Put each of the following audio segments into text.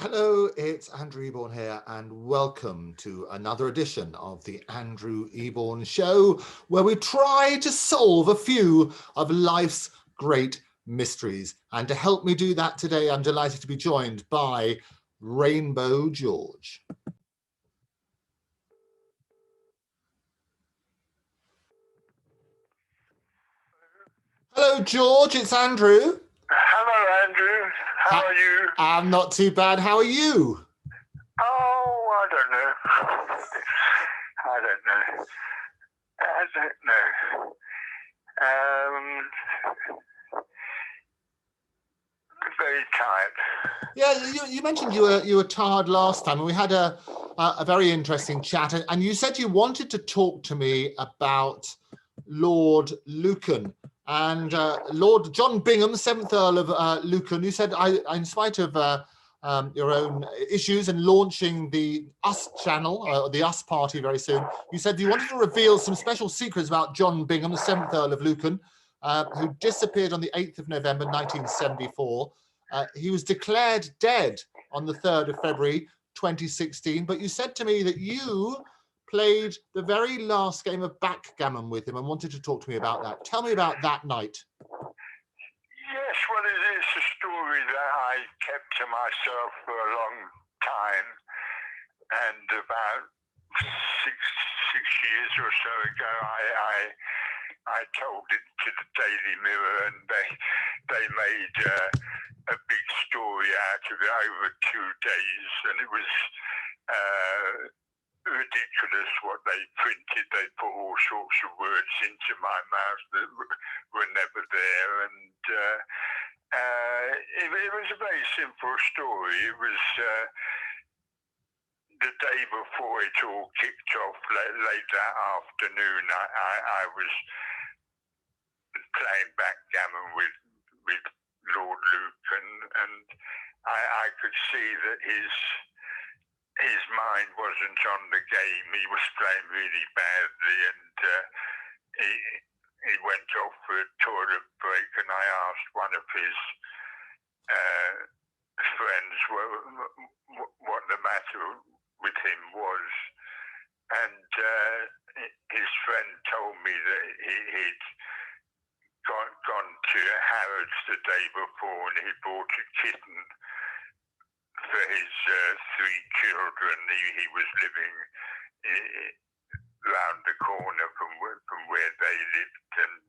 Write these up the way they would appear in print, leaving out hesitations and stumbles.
Hello, it's Andrew Eborn here, and welcome to another edition of the Andrew Eborn Show, where we try to solve a few of life's great mysteries. And to help me do that today, I'm delighted to be joined by Rainbow George. Hello, George, it's Andrew. Hello, Andrew. How are you? I'm not too bad. How are you? Oh, I don't know. I don't know. Very tired. Yeah, you mentioned you were tired last time, and we had a very interesting chat, and you said you wanted to talk to me about Lord Lucan and Lord John Bingham, 7th Earl of Lucan. You said, in spite of your own issues and launching the Us channel, the Us party very soon, you said you wanted to reveal some special secrets about John Bingham, the 7th Earl of Lucan, who disappeared on the 8th of November 1974. He was declared dead on the 3rd of February 2016, but you said to me that you played the very last game of backgammon with him and wanted to talk to me about that. Tell me about that night. Yes, well, it is a story that I kept to myself for a long time, and about six years or so ago, I told it to the Daily Mirror, and they made a big story out of it over 2 days, and it was ridiculous what they printed. They put all sorts of words into my mouth that were never there, and it was a very simple story. It was the day before it all kicked off, late that afternoon. I was playing backgammon with Lord Lucan, and I could see that his mind wasn't on the game. He was playing really badly, and he went off for a toilet break, and I asked one of his friends what the matter with him was, and his friend told me that he'd gone to Harrods the day before, and he bought a kitten for his 3 children. He was living round the corner from where they lived, and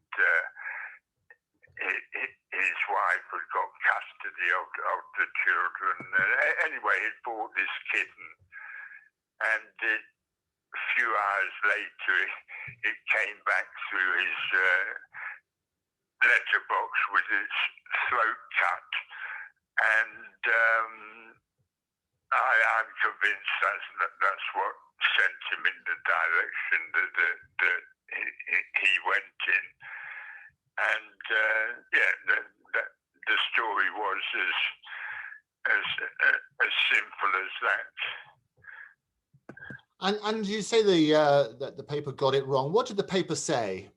his wife had got custody of the children. Anyway, he bought this kitten, and a few hours later it came back through his letterbox with its throat cut, and I'm convinced that's what sent him in the direction that he went in. And the story was as simple as that. And you say the paper got it wrong. What did the paper say?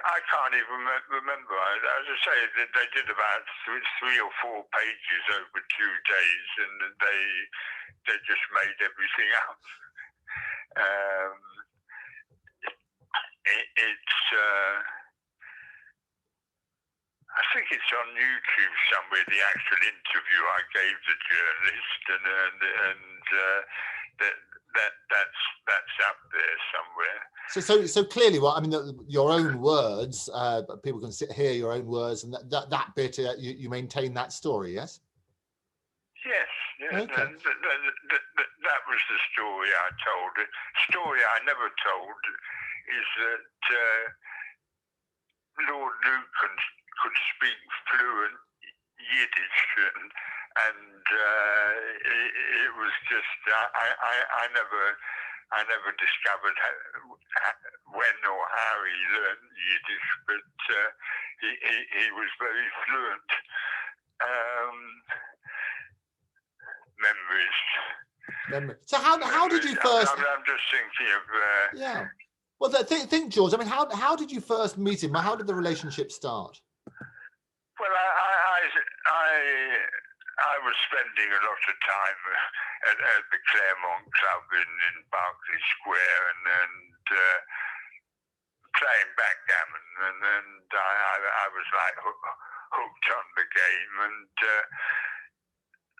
I can't even remember. As I say, they did about 3 or 4 pages over 2 days, and they just made everything up. I think it's on YouTube somewhere, the actual interview I gave the journalist, and that's up there somewhere. So clearly, your own words, people can hear your own words, and that bit you maintain that story, yes? Yes. Okay. That was the story I told. The story I never told is that Lord Lucan could speak fluent Yiddish, and it was just I never discovered when or how he learned Yiddish, but he was very fluent. Memories. So how did you first? I'm just thinking of. Yeah. Well, think, George. I mean, how did you first meet him? How did the relationship start? Well, I was spending a lot of time at the Claremont Club in Berkeley Square and playing backgammon, and I was like hooked on the game, and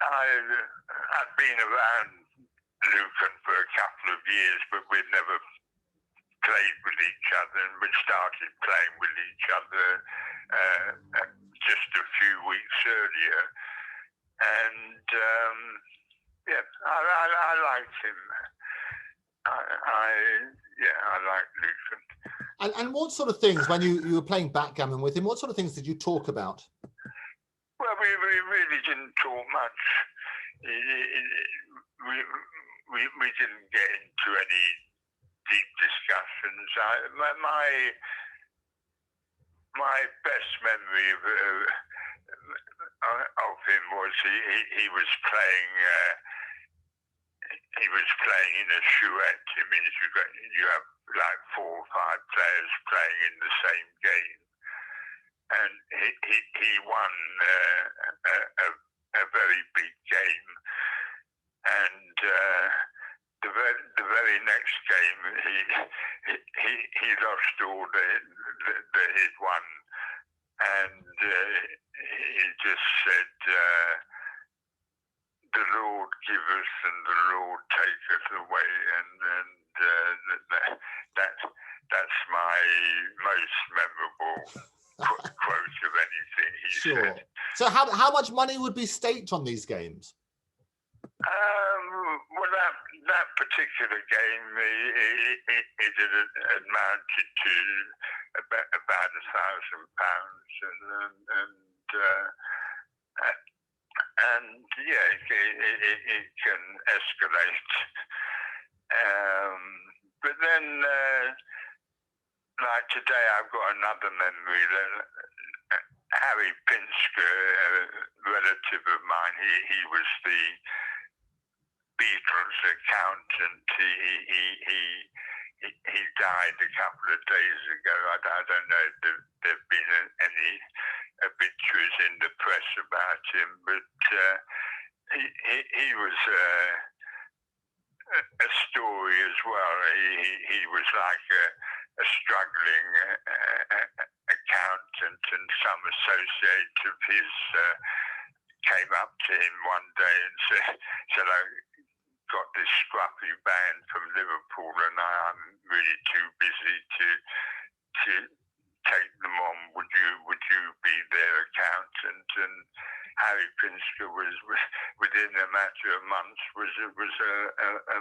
I'd been around Lucan for a couple of years, but we'd never played with each other, and we started playing with each other just a few weeks earlier, and I liked him. I like Lucan. And what sort of things, when you were playing backgammon with him, what sort of things did you talk about? Well, we really didn't talk much. We didn't get into any deep discussions. My best memory of him was he was playing. He was playing in a chouette. It means you have like 4 or 5 players playing in the same game, and he won a very big game, and the very next game he lost all that he'd won, and he just said, "The Lord giveth and the Lord taketh away," and that's my most memorable quote of anything he said. So how much money would be staked on these games? Well, that particular game, it amounted to about £1,000, and yeah, it can escalate. But then, like today, I've got another memory that Harry Pinsker, a relative of mine, he was the Beatles accountant. He died a couple of days ago. I don't know if there've been any obituaries in the press about him, but he was a story as well. He was like a struggling accountant, and some associate of his came up to him one day and said, "I got this scruffy band from Liverpool, and I'm really too busy to take them on. Would you be their accountant?" And Harry Pinsker was, within a matter of months, was a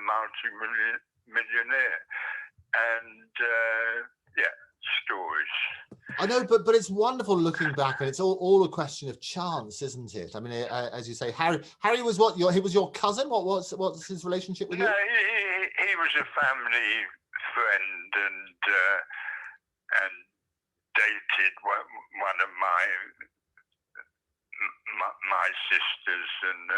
multi-millionaire, and stories. I know, but it's wonderful looking back, and it's all a question of chance, isn't it? I mean, as you say, Harry was what? He was your cousin. What's his relationship with you? No, he was a family friend, and dated one of my sisters, and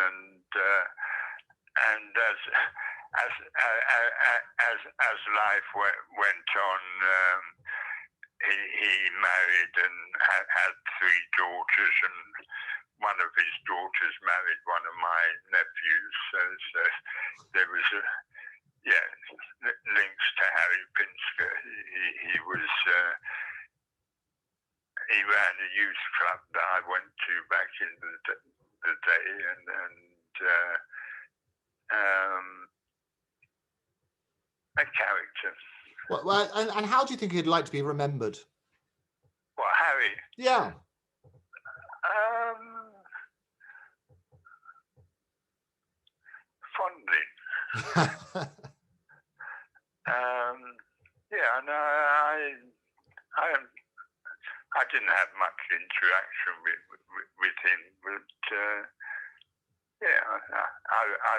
as life went on, he married and had 3 daughters, and one of his daughters married one of my nephews. So there was links to Harry Pinsker. He ran a youth club that I went to back in the day, and a character. Well, and how do you think he'd like to be remembered? What, Harry? Yeah. Fondly. I didn't have much interaction with him, but I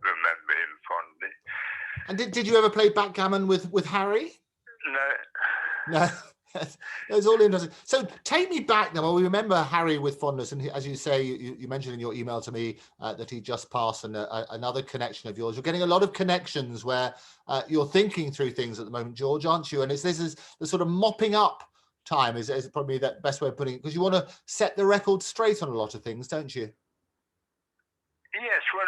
remember him fondly. And did you ever play backgammon with Harry? No. It's all interesting. So take me back now. Well, we remember Harry with fondness, and as you say, you mentioned in your email to me that he just passed, and another connection of yours. You're getting a lot of connections where you're thinking through things at the moment, George, aren't you? And this is the sort of mopping up time is probably the best way of putting it, because you want to set the record straight on a lot of things, don't you? well,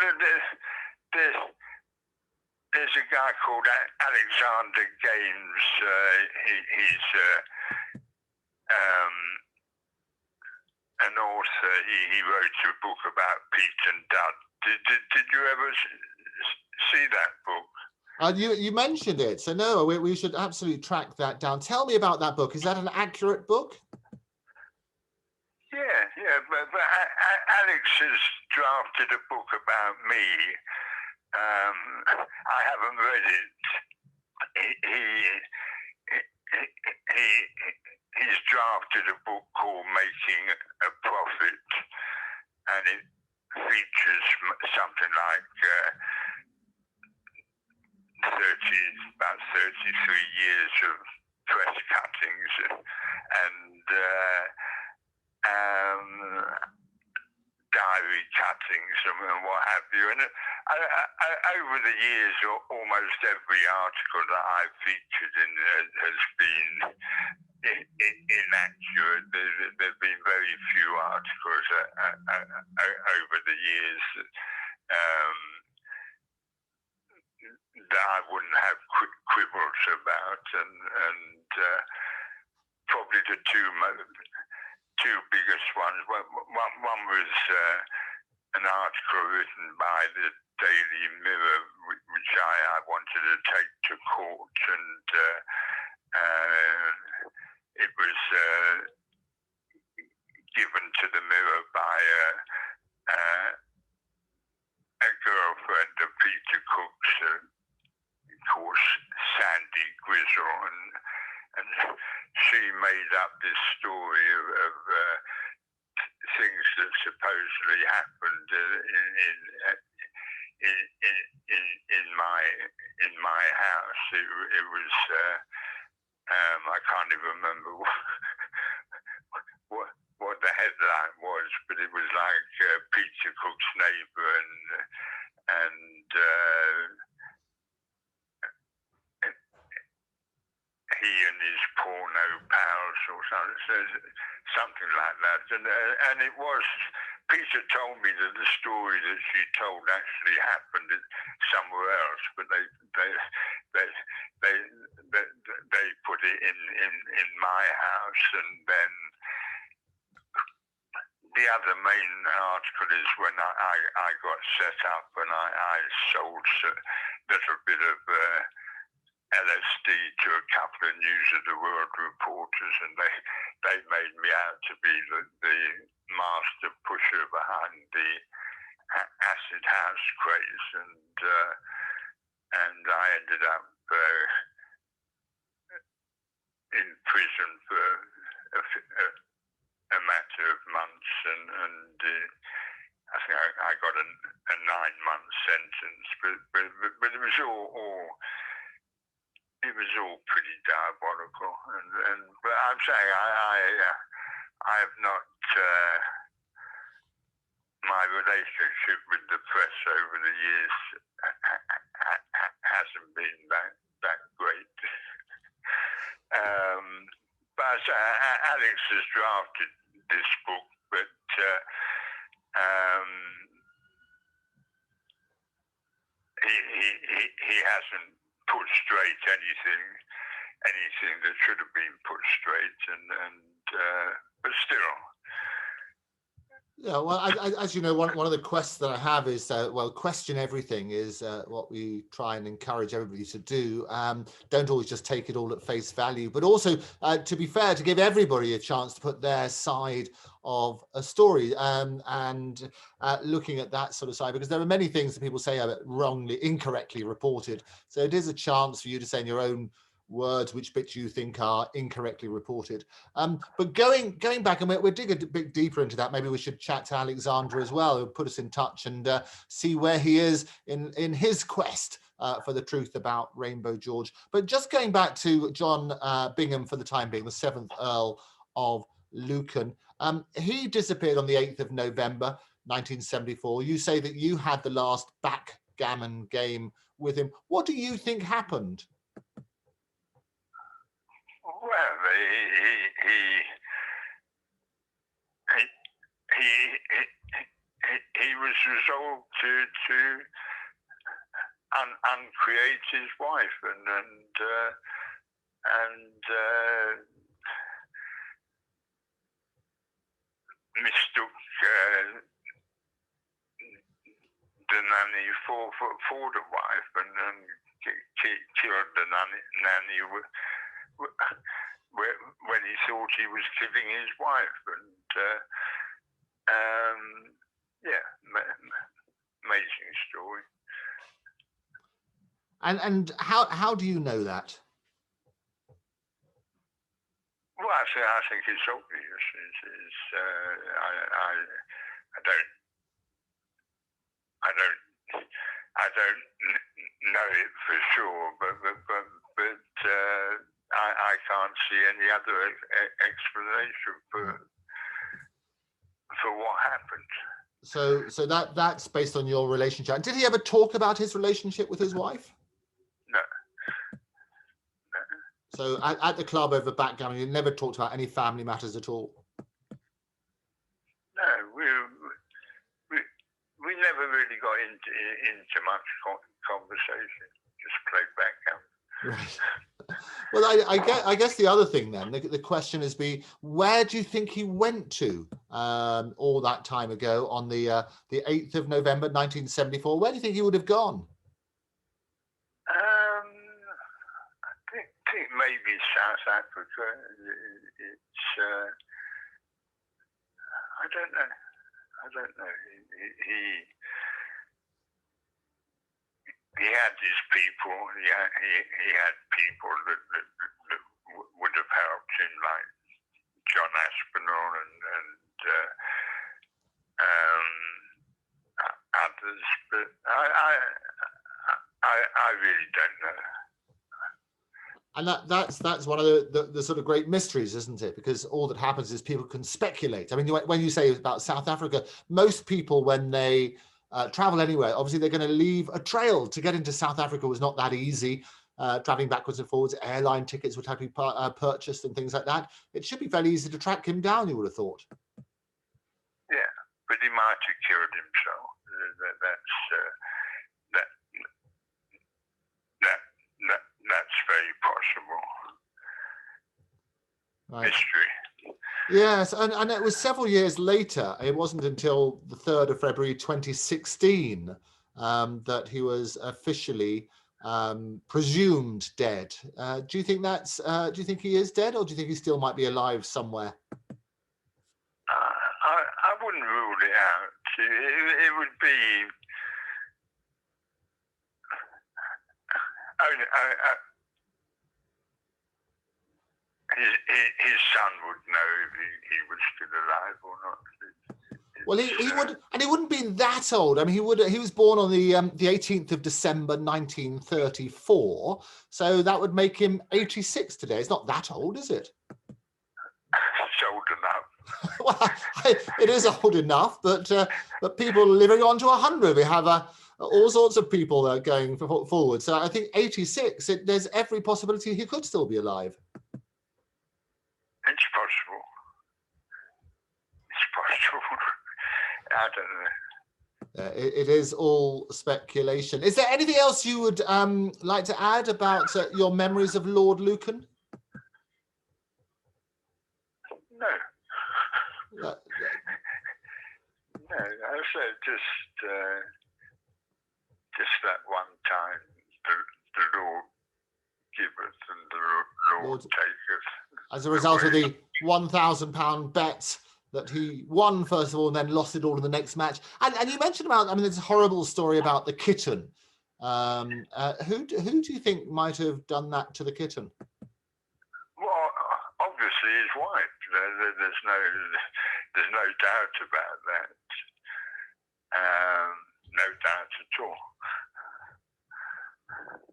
there's a guy called Alexander Gaines. He's an author. He wrote a book about Pete and Dud. Did you ever see that book? You mentioned it, so no, we should absolutely track that down. Tell me about that book. Is that an accurate book? Yeah, but Alex has drafted a book about me. I haven't read it. He's drafted a book called Making a Profit, and it features something like about 33 years of press cuttings and diary cuttings and what have you. And over the years, almost every article that I've featured in has been inaccurate. There've been very few articles over the years that I wouldn't have quibbles about, and probably the two biggest ones. One was an article written by the Daily Mirror, which I wanted to take to court, and it was given to the Mirror by a girlfriend of Peter Cook's, called Sandy Grizzle, and she made up this story of things that supposedly happened in my house. It was I can't even remember what the headline was, but it was like Peter Cook's neighbour and he and his porno pals or something like that. And it was, Peter told me that the story that she told actually happened somewhere else, but they put it in my house. And then the other main article is when I got set up and I sold a little bit of LSD to a couple of News of the World reporters, and they made me out to be the master pusher behind the acid house craze, and I ended up in prison for a matter of months, and I think I got a 9-month sentence, but it was all. It was all pretty diabolical, but I'm saying I have not. My relationship with the press over the years hasn't been that great. But Alex has drafted this book, but he hasn't put straight anything that should have been put straight, but still. Yeah, well, as you know, one of the quests that I have is, question everything is what we try and encourage everybody to do. Don't always just take it all at face value, but also, to be fair, to give everybody a chance to put their side of a story, and looking at that sort of side, because there are many things that people say are incorrectly reported. So it is a chance for you to say in your own words which bits you think are incorrectly reported. But going back, and we'll dig a bit deeper into that. Maybe we should chat to Alexander as well, who'll put us in touch and see where he is in his quest for the truth about Rainbow George. But just going back to John Bingham for the time being, the 7th Earl of Lucan. He disappeared on the 8th of November, 1974. You say that you had the last backgammon game with him. What do you think happened? Well, he he was resolved to uncreate his wife and mistook the nanny for the wife and killed the nanny when he thought he was killing his wife. And yeah, amazing story. And how do you know that? Well, I think it's obvious. I don't know it for sure, but I can't see any other explanation for what happened. So that's based on your relationship. And did he ever talk about his relationship with his wife? No. So at the club over Backgammon, you never talked about any family matters at all? No, we never really got into much conversation. Just played Backgammon. Right. Well, I guess the other thing then, the question is where do you think he went to all that time ago on the 8th of November 1974? Where do you think he would have gone? I think maybe South Africa. It's I don't know. He had his people. He had people that would have helped him, like John Aspinall and others. But I really don't know. And that's one of the sort of great mysteries, isn't it? Because all that happens is people can speculate. I mean, when you say about South Africa, most people, when they travel anywhere, obviously they're going to leave a trail. To get into South Africa was not that easy. Traveling backwards and forwards, airline tickets would have to be purchased and things like that. It should be fairly easy to track him down, you would have thought. Yeah, but he might have killed himself. That's very possible. Right. Mystery. Yes, and it was several years later. It wasn't until the 3rd of February 2016 that he was officially presumed dead. Do you think do you think he is dead, or do you think he still might be alive somewhere? I wouldn't rule it out. It would be. His son would know if he was still alive or not. Well, he would, and he wouldn't be that old. I mean, he was born on the 18th of December 1934, so that would make him 86 today. It's not that old, is it? It's old enough. Well, it is old enough, but people living on to 100. We have all sorts of people going forward. So I think 86. There's every possibility he could still be alive. It's possible. I don't know. It is all speculation. Is there anything else you would like to add about your memories of Lord Lucan? No. No, I said just that one time, the Lord giveth and the Lord taketh. As a result of the £1,000 bet that he won first of all, and then lost it all in the next match. And you mentioned about, I mean, there's a horrible story about the kitten. Who do you think might have done that to the kitten? Well, obviously his wife. There's no doubt about that. No doubt at all.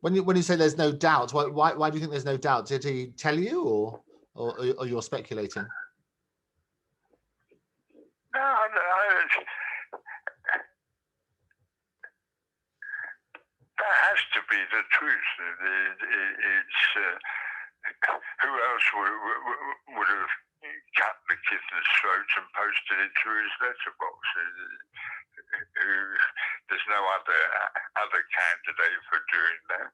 When you say there's no doubt, why do you think there's no doubt? Did he tell you, or you're speculating? No, that has to be the truth. It's who else would have cut the kitten's throat and posted it to his letterbox? there's no other candidate for doing that.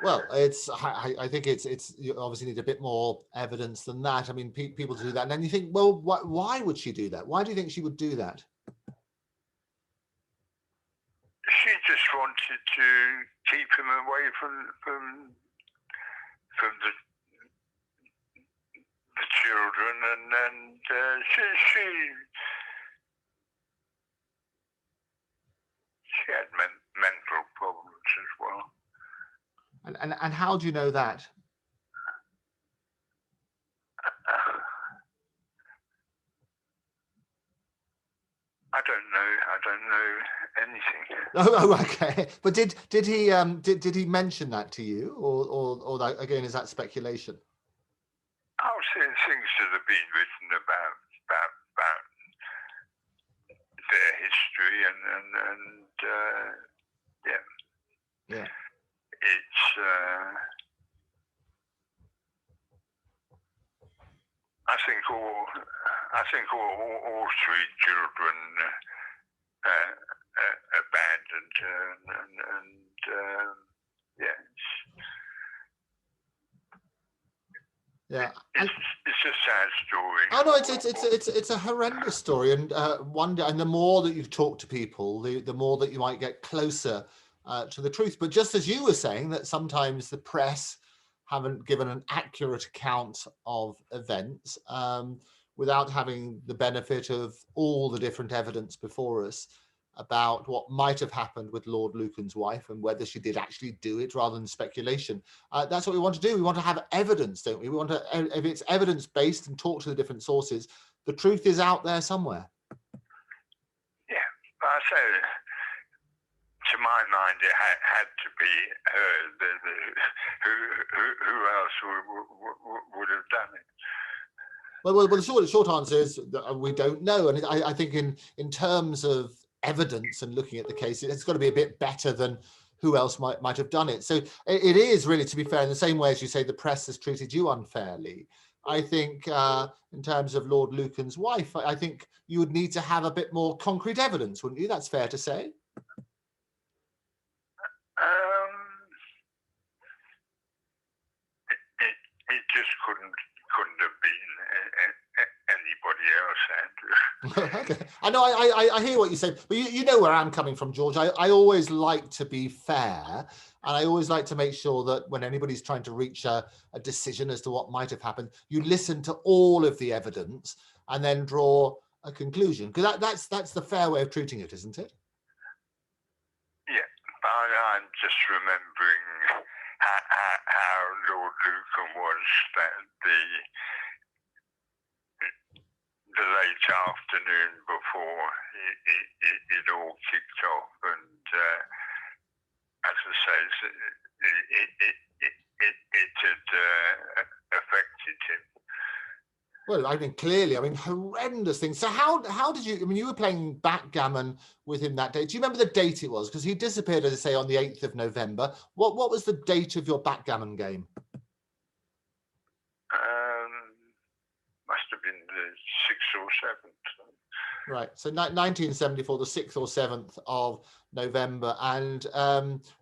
Well, I think it's you obviously need a bit more evidence than that. I mean, people do that, and then you think, well, why would she do that? Why do you think she would do that? She just wanted to keep him away from the children, and she had mental problems as well. And how do you know that? I don't know anything. Oh, okay. But did he mention that to you, or that, again, is that speculation? I'll say things that have been written about their history, and yeah. It's I think all three children abandoned her, and yeah. It's a sad story. Oh no, it's a horrendous story, and and the more that you've talked to people, the more that you might get closer to the truth. But just as you were saying, that sometimes the press haven't given an accurate account of events without having the benefit of all the different evidence before us about what might have happened with Lord Lucan's wife and whether she did actually do it rather than speculation. That's what we want to do. We want to have evidence, don't we? We want to, if it's evidence-based and talk to the different sources, the truth is out there somewhere. Yeah, but I say, to my mind, it had to be her. Who else would have done it? Well, the short answer is that we don't know. And I think in terms of evidence and looking at the case, it's got to be a bit better than who else might have done it. So it is really, to be fair, in the same way as you say the press has treated you unfairly. I think in terms of Lord Lucan's wife, I think you would need to have a bit more concrete evidence, wouldn't you? That's fair to say. It just couldn't have been anybody else, Andrew. Okay. I know, I hear what you say, but you know where I'm coming from, George. I always like to be fair, and I always like to make sure that when anybody's trying to reach a decision as to what might have happened, you listen to all of the evidence and then draw a conclusion, because that's the fair way of treating it, isn't it? Yeah, I'm just remembering how Lord Lucan was the late afternoon before it all kicked off, and as I say, it had affected him. Well, I mean, clearly, I mean, horrendous things. So how did you, I mean, you were playing backgammon with him that day. Do you remember the date it was? Because he disappeared, as I say, on the 8th of November. What was the date of your backgammon game? Must have been the 6th or 7th. Right, so 1974, the 6th or 7th of November, and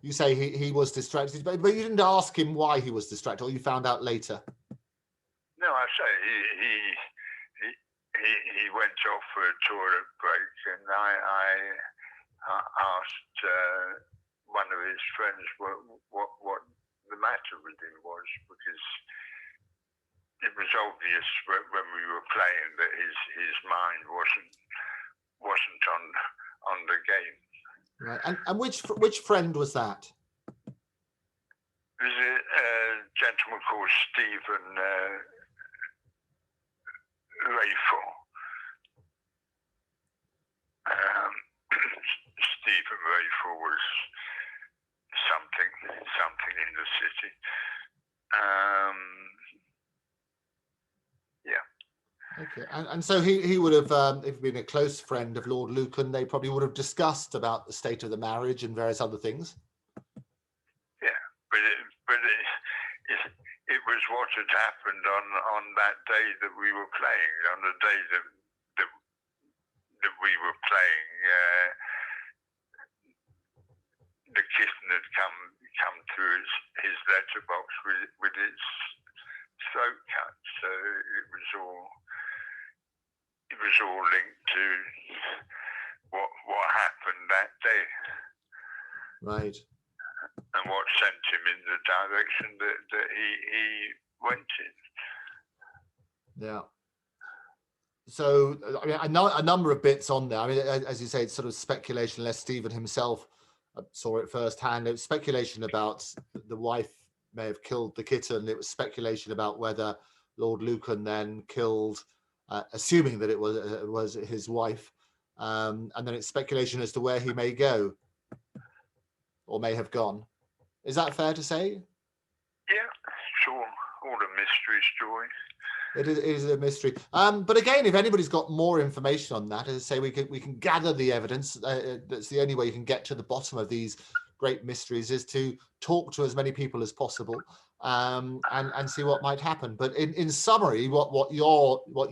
you say he was distracted, but you didn't ask him why he was distracted, or you found out later? No, I say he went off for a toilet break, and I asked one of his friends what the matter with him was, because it was obvious when we were playing that his mind wasn't on the game. Right, and which friend was that? It was a gentleman called Stephen Rayful. Stephen Rayful was something in the city. Okay, and so he would have, if been a close friend of Lord Lucan, they probably would have discussed about the state of the marriage and various other things. Yeah, but it was what had happened on that day that we were playing, on the day that that we were playing, the kitten had come through his letterbox with its throat cut. So it was all linked to what happened that day. Right. And what sent him in the direction that he went in. Yeah. So I mean, a number of bits on there. I mean, as you say, it's sort of speculation, unless Stephen himself saw it firsthand. It was speculation about the wife may have killed the kitten. It was speculation about whether Lord Lucan then killed, assuming that it was his wife, and then it's speculation as to where he may go or may have gone. Is that fair to say? Yeah, sure. All a mystery story. It is a mystery. But again, if anybody's got more information on that, as I say, we can gather the evidence. That's the only way you can get to the bottom of these great mysteries, is to talk to as many people as possible, and see what might happen. But in summary, what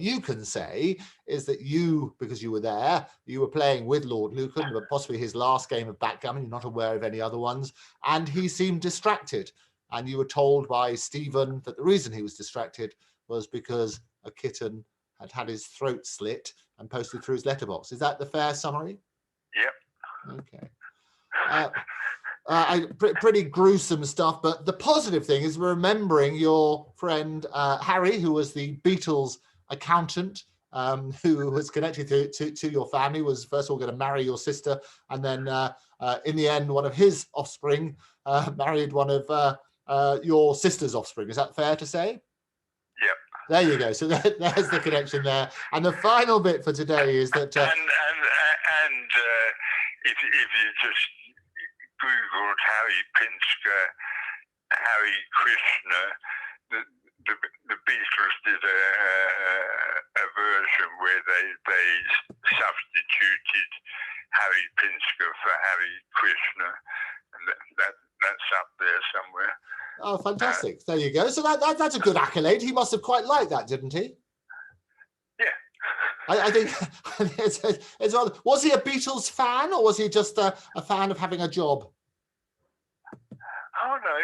you can say is that you, because you were there, you were playing with Lord Lucan, but possibly his last game of backgammon. You're not aware of any other ones, and he seemed distracted. And you were told by Stephen that the reason he was distracted was because a kitten had his throat slit and posted through his letterbox. Is that the fair summary? Yep. Okay. Pretty gruesome stuff, but the positive thing is remembering your friend Harry, who was the Beatles accountant, who was connected to your family, was first of all going to marry your sister, and then in the end, one of his offspring married one of your sister's offspring. Is that fair to say? Yep. There you go. So there's the connection there. And the final bit for today is that... and if you just Googled Harry Pinsker, Harry Krishna, the Beatles did a version where they substituted Harry Pinsker for Harry Krishna, and that's up there somewhere. Oh, fantastic. There you go. So that's a good accolade. He must have quite liked that, didn't he? Yeah. I think it's rather, was he a Beatles fan, or was he just a fan of having a job? Oh, no,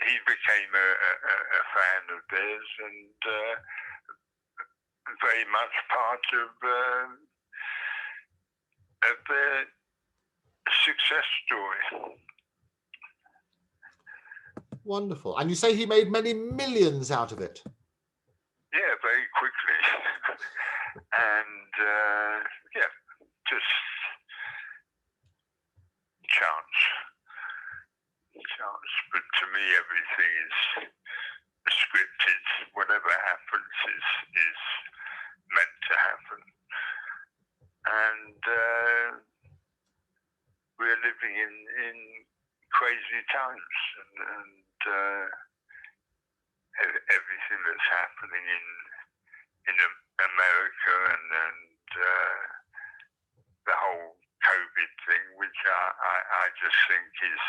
he became a fan of theirs, and very much part of their success story. Wonderful. And you say he made many millions out of it? Yeah, very quickly. And, yeah, just chance. But to me, everything is scripted. Whatever happens is meant to happen. And we're living in crazy times, and everything that's happening in America, and the whole COVID thing, which I just think is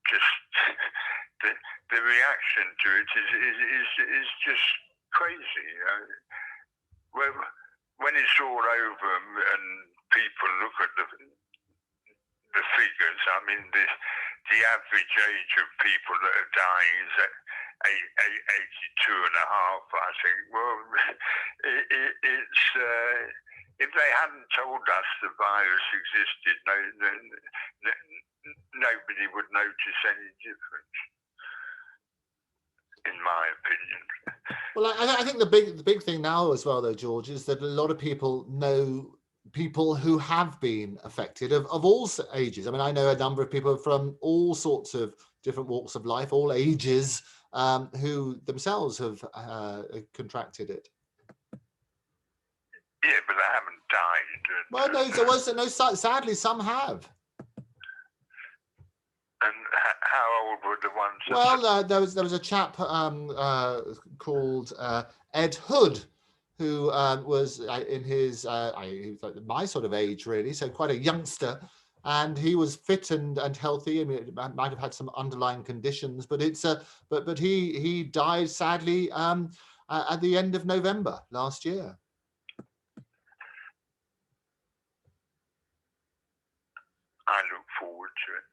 just the reaction to it is just crazy. When it's all over and people look at the figures, I mean, the average age of people that are dying is at 82 and a half, I think. Well, it's if they hadn't told us the virus existed, nobody would notice any difference, in my opinion. Well, I think the big thing now as well, though, George, is that a lot of people know people who have been affected of all ages. I mean, I know a number of people from all sorts of different walks of life, all ages, who themselves have contracted it. Yeah, but they haven't died. Well, no, sadly, some have. And how old were the ones? Well, there was a chap called Ed Hood, who was in his he was like my sort of age, really, so quite a youngster, and he was fit and healthy. I mean, it might have had some underlying conditions, but but he died sadly at the end of November last year. to it.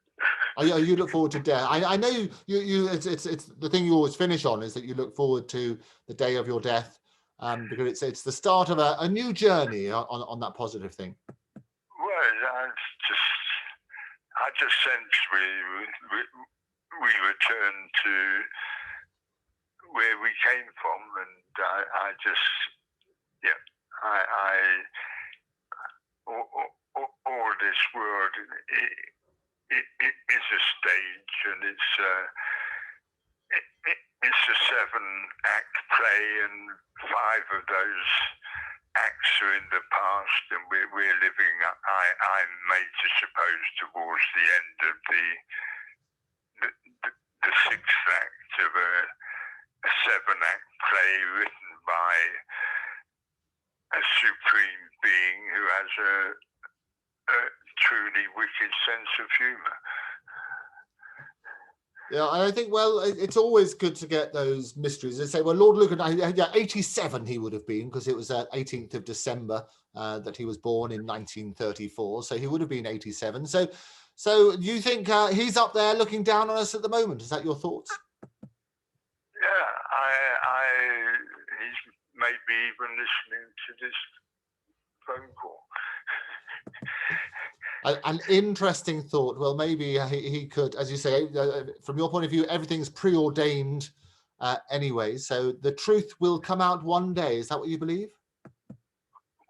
You look forward to death. I know you. It's the thing you always finish on is that you look forward to the day of your death, because it's the start of a new journey on that positive thing. Well, I just sense we return to where we came from, and I just, yeah, all this world it is a stage, and it's a 7-act play, and 5 of those acts are in the past, and we're living, I'm made to suppose, towards the end of the 6th act of a 7-act play written by a supreme being who has a truly wicked sense of humour. Yeah, and I think, well, it's always good to get those mysteries. They say, well, Lord Lucan, 87 he would have been, because it was 18th of December that he was born in 1934, so he would have been 87. So you think he's up there looking down on us at the moment? Is that your thoughts? Yeah, he's maybe even listening to this phone call. An interesting thought. Well, maybe he could, as you say, from your point of view, everything's preordained anyway. So the truth will come out one day. Is that what you believe?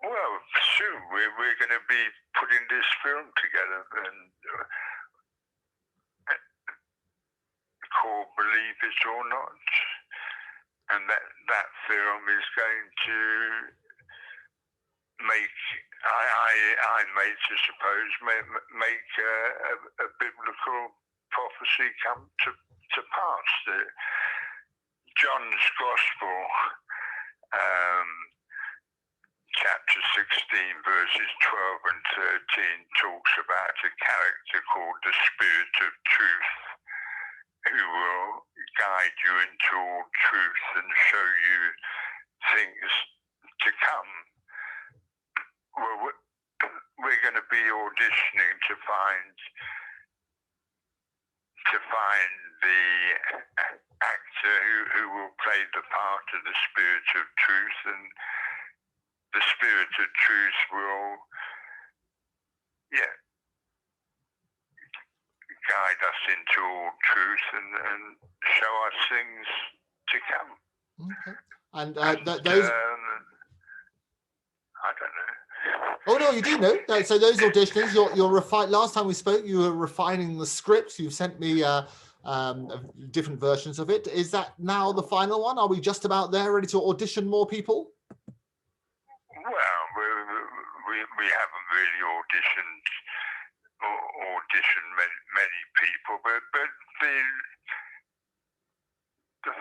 Well, soon we're going to be putting this film together, and called Believe It or Not, and that film is going to make, I made to suppose, make a biblical prophecy come to pass. John's Gospel, chapter 16, verses 12 and 13, talks about a character called the Spirit of Truth, who will guide you into all truth and show you things to come. Well, we're going to be auditioning to find the actor who will play the part of the Spirit of Truth, and the Spirit of Truth will, guide us into all truth and show us things to come. Okay. And those... I don't know. Oh no, you do know. So those auditionings, you're last time we spoke, you were refining the script. You've sent me different versions of it. Is that now the final one? Are we just about there, ready to audition more people? Well, we haven't really auditioned many people, but the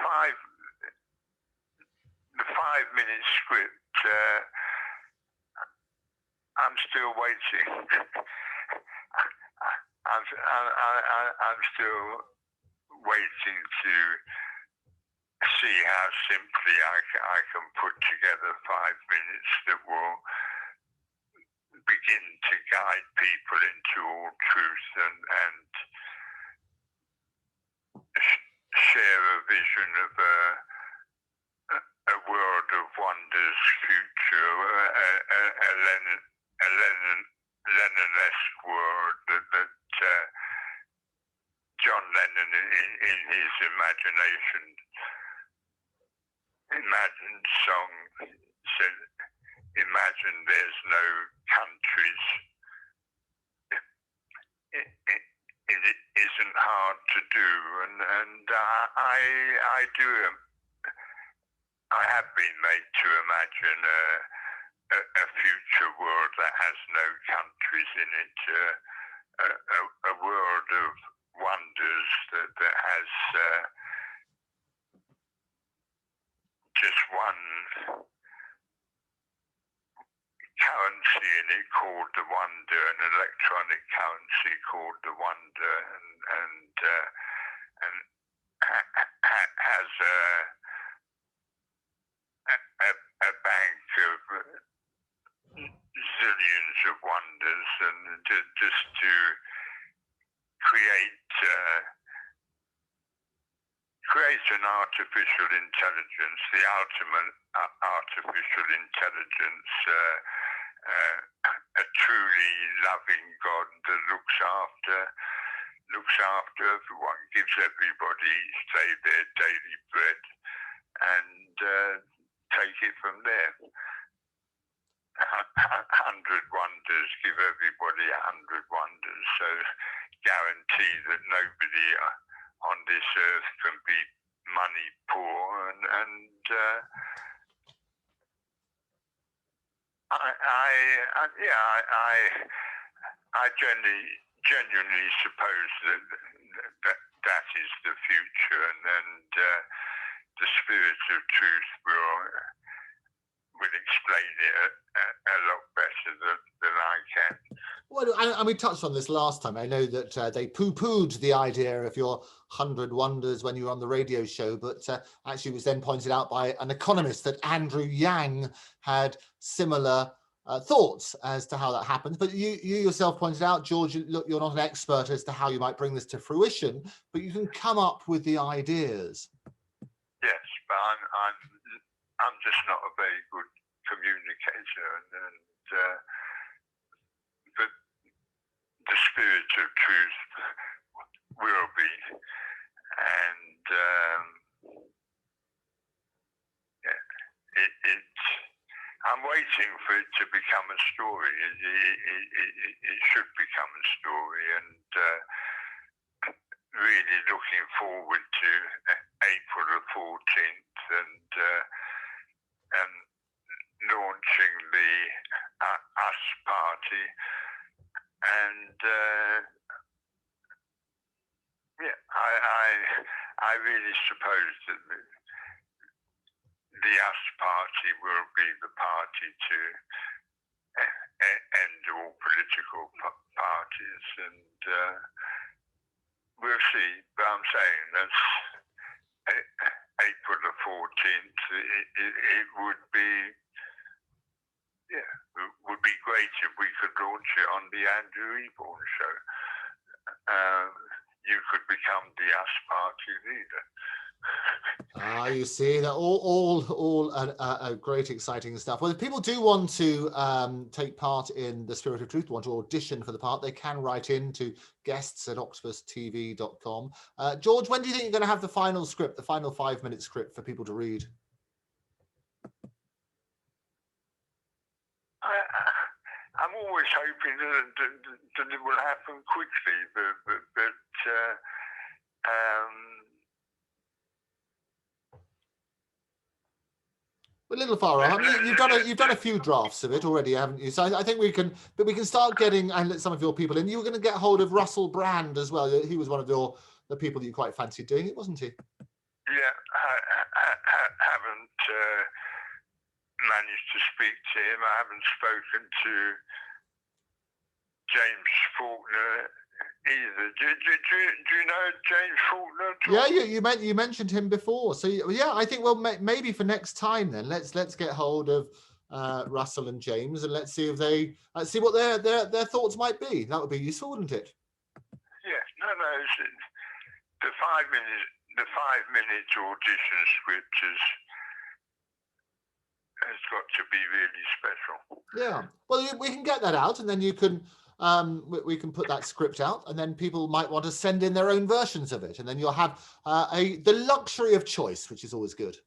5-minute script. I'm still waiting. I'm still waiting to see how simply I can put together 5 minutes that will begin to guide people into all truth and share a vision of a world of wonders future, a Lennon-esque world that John Lennon in his imagined song said, imagine there's no countries. It isn't hard to do, and I do. I have been made to imagine a future world that has no countries in it, a world of wonders that has just one currency in it called the Wonder, an electronic currency called the Wonder, and has a bank of zillions of wonders, and just to create an artificial intelligence, the ultimate artificial intelligence, a truly loving God that looks after everyone, gives everybody, say, their daily bread, and take it from there. 100 wonders, give everybody 100 wonders, so guarantee that nobody on this earth can be money poor, and I genuinely suppose that is the future, and the Spirit of Truth will explain it a lot better than I can. Well, and we touched on this last time. I know that they poo-pooed the idea of your 100 wonders when you were on the radio show, but actually it was then pointed out by an economist that Andrew Yang had similar thoughts as to how that happens. But you yourself pointed out, George, look, you're not an expert as to how you might bring this to fruition, but you can come up with the ideas. Yes, but I'm just not a very good communicator, and but the Spirit of Truth will be, and I'm waiting for it to become a story. It should become a story, and really looking forward to April the 14th and launching the US party, and I really suppose that the US party will be the party to end all political parties, and we'll see. But I'm saying that's April the 14th. It would be, would be great if we could launch it on the Andrew Eborn show. You could become the US party leader. You see that all great, exciting stuff. Well, if people do want to take part in the Spirit of Truth, want to audition for the part, they can write in to guests@octopustv.com. George, when do you think you're going to have the final script, the final 5-minute script for people to read? I'm always hoping that it will happen quickly, but a little far off. I mean, you've done a few drafts of it already, haven't you? So I think we can start getting, and let some of your people in. You were going to get hold of Russell Brand as well. He was one of the people that you quite fancied doing it, wasn't he? Yeah, I haven't managed to speak to him. I haven't spoken to James Faulkner either. Do you know James Faulkner? Yeah, you mentioned him before. So yeah, I think, well, maybe for next time then let's get hold of Russell and James, and let's see if they see what their thoughts might be. That would be useful, wouldn't it? Yes. No. The 5-minute audition script has got to be really special. Yeah. Well, we can get that out, and then you can. We can put that script out, and then people might want to send in their own versions of it, and then you'll have the luxury of choice, which is always good.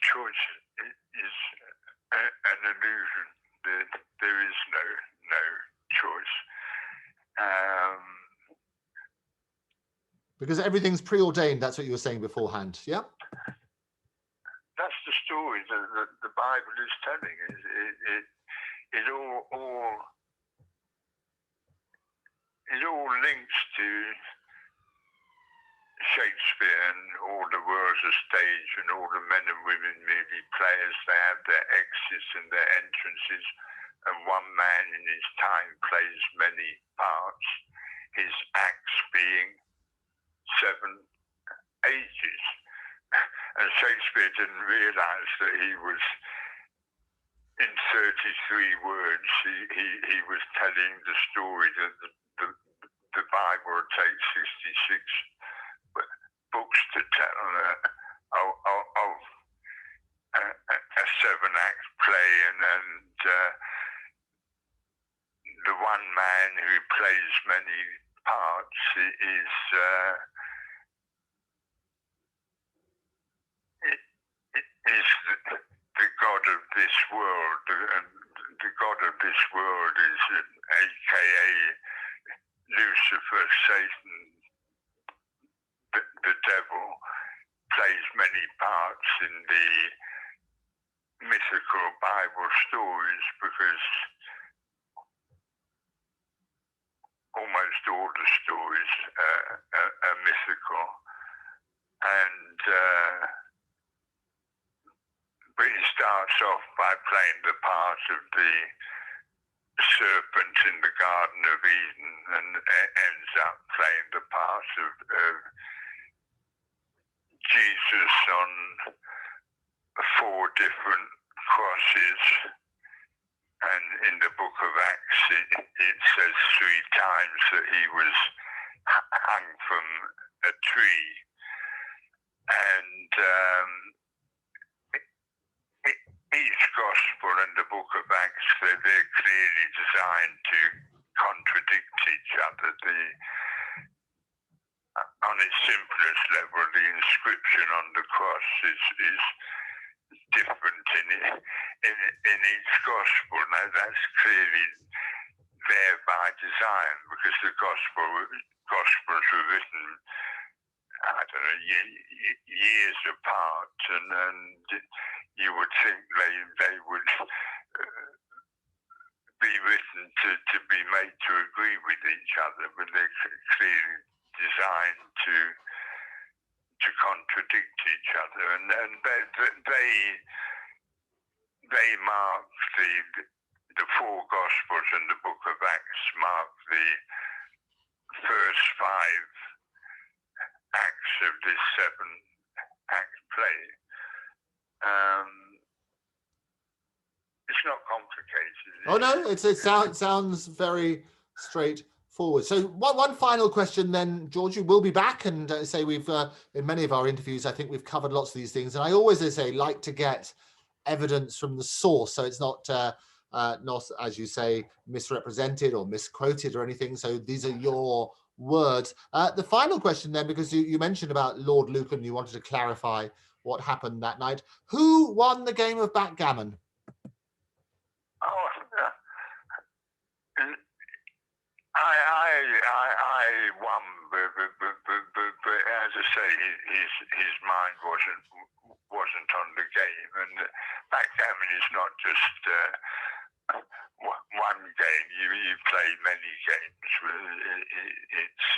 Choice is an illusion. There is no choice. Because everything's preordained. That's what you were saying beforehand. Yeah. That's the story that the Bible is telling. It all links to Shakespeare, and all the world's a stage, and all the men and women merely players. They have their exits and their entrances, and one man in his time plays many parts, his acts being 7 ages. And Shakespeare didn't realise that he was, in 33 words, he was telling the story that the Bible takes 66. books to tell of a 7-act play, and the one man who plays many parts is the god of this world, and the god of this world is aka Lucifer, Satan, the devil, plays many parts in the mythical Bible stories, because almost all the stories are mythical. And but he starts off by playing the part of the serpent in the Garden of Eden, and ends up playing the part of Jesus on 4 different crosses. And in the book of Acts, it says 3 times that he was hung from a tree. And each gospel in the book of Acts, they're clearly designed to contradict each other. On its simplest level, the inscription on the cross is different in each gospel. Now, that's clearly there by design, because the gospels were written, I don't know, years apart, and you would think they would be written to be made to agree with each other, but they're clearly designed to contradict each other, and they mark the 4 gospels in the book of Acts mark the first 5 acts of this 7-act play. It's not complicated. Oh no, it sounds very straightforward. So one final question then, George. You will be back, and say we've in many of our interviews, I think we've covered lots of these things, and I always say like to get evidence from the source, so it's not as you say misrepresented or misquoted or anything. So these are your words. The final question then, because you mentioned about Lord Lucan, you wanted to clarify what happened that night. Who won the game of backgammon? I won, but as I say, his mind wasn't on the game, and backgammon is not just one game. You play many games. It's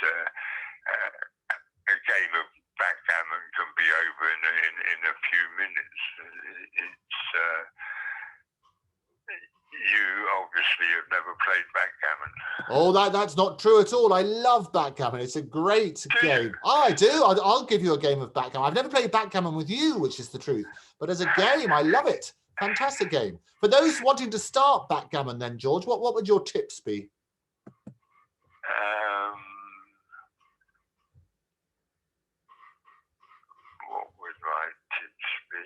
a game of backgammon can be over in a few minutes. You obviously have never played backgammon. Oh, that's not true at all. I love backgammon. It's a great game. Oh, I do. I'll give you a game of backgammon. I've never played backgammon with you, which is the truth. But as a game, I love it. Fantastic game. For those wanting to start backgammon then, George, what would your tips be? What would my tips be?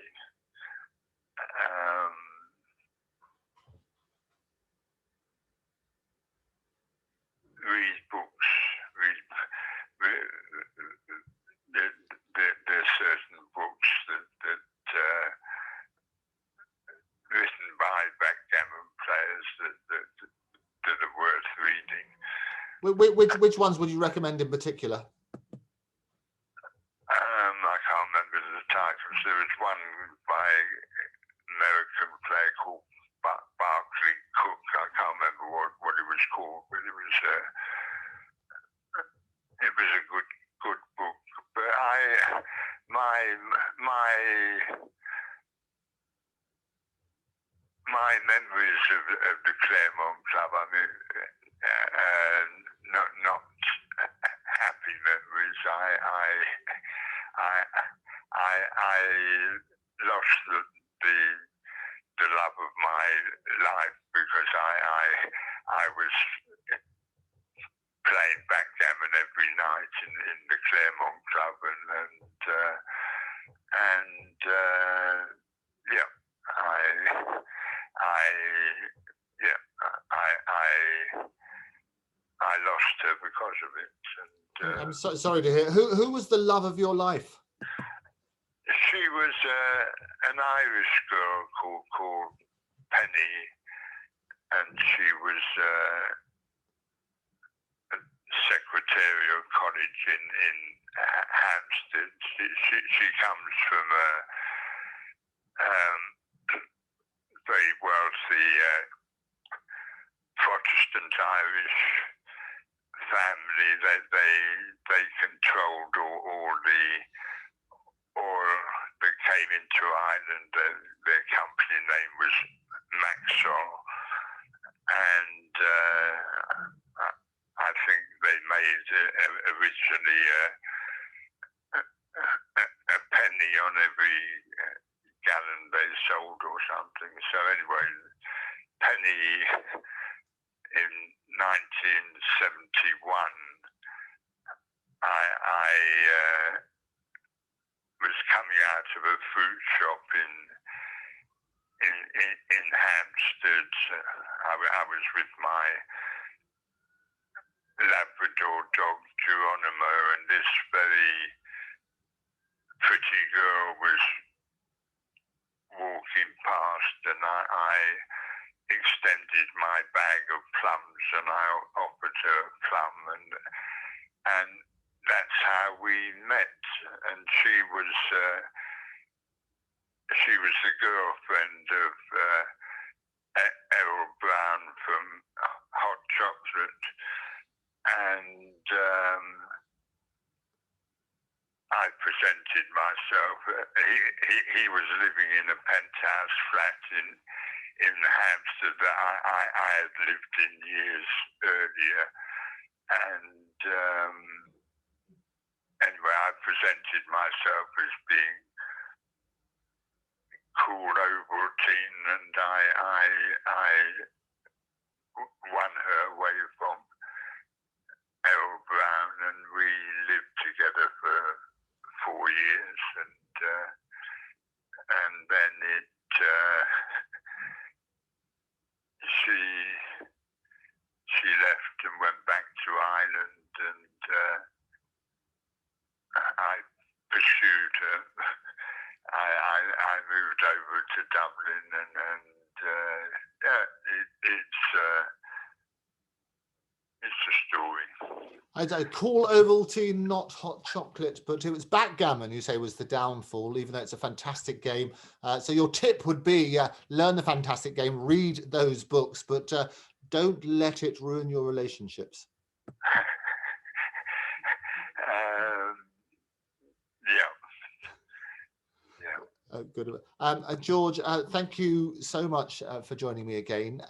Read books. There's certain books that written by backgammon players that are worth reading. Which ones would you recommend in particular? I can't remember the titles. There was one by an American player called Barclay Cook. I can't remember what it was called, but it was a good book. But my memories of the Claremont Club, I mean, not happy memories. I lost the love of my life because I was playing backgammon every night in the Claremont Club, yeah, I lost her because of it. And I'm so sorry to hear. Who was the love of your life? she was an Irish girl called Penny, and she was a secretary of college in Hampstead. She comes from a very wealthy Protestant Irish family. They controlled all the oil that came into Ireland. Their company name was Maxwell, and I think they made originally a penny on every gallon they sold or something. So anyway, Penny in 1971, I was coming out of a fruit shop in Hampstead. I was with my Labrador dog Geronimo, and this very pretty girl was walking past, and I extended my bag of plums and I offered her a plum, and that's how we met. And she was the girlfriend of Errol Brown from Hot Chocolate, and I presented myself. He was living in a penthouse flat in Hampstead that I had lived in years earlier, and anyway, I presented myself as being called Ovaltine, and I won her away from Errol Brown, and we lived together for 4 years, and then she left and went back to Ireland, and I pursued her. I moved over to Dublin, and it's a story. I call Ovaltine not Hot Chocolate, but it was Backgammon, you say, was the downfall, even though it's a fantastic game. So your tip would be learn the fantastic game, read those books, but don't let it ruin your relationships. Good. George, thank you so much for joining me again.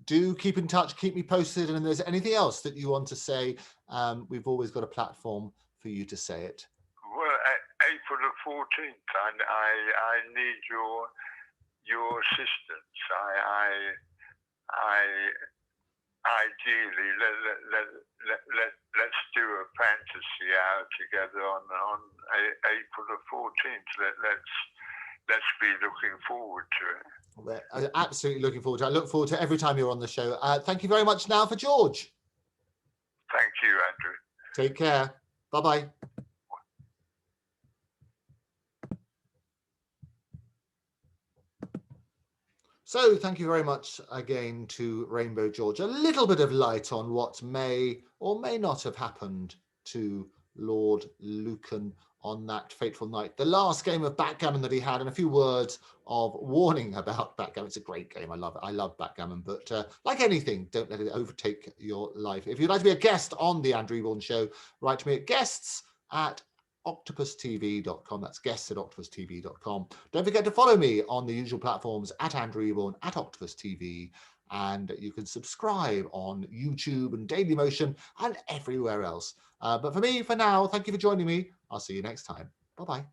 Do keep in touch, keep me posted, and if there's anything else that you want to say, we've always got a platform for you to say it. Well, April the 14th, I need your assistance. Ideally, let's do a fantasy hour together on April the 14th. Let's be looking forward to it. We're absolutely looking forward to it. I look forward to every time you're on the show. Thank you very much now for George. Thank you, Andrew. Take care. Bye-bye. So thank you very much again to Rainbow George. A little bit of light on what may or may not have happened to Lord Lucan on that fateful night. The last game of backgammon that he had, and a few words of warning about backgammon. It's a great game. I love backgammon, but like anything, don't let it overtake your life. If you'd like to be a guest on the Andrew Eborn Show, write to me at guests@octopustv.com. That's guests@octopustv.com. Don't forget to follow me on the usual platforms at Andrew Eborn, at octopustv, and you can subscribe on YouTube and Dailymotion and everywhere else. But for me, for now, thank you for joining me. I'll see you next time. Bye-bye.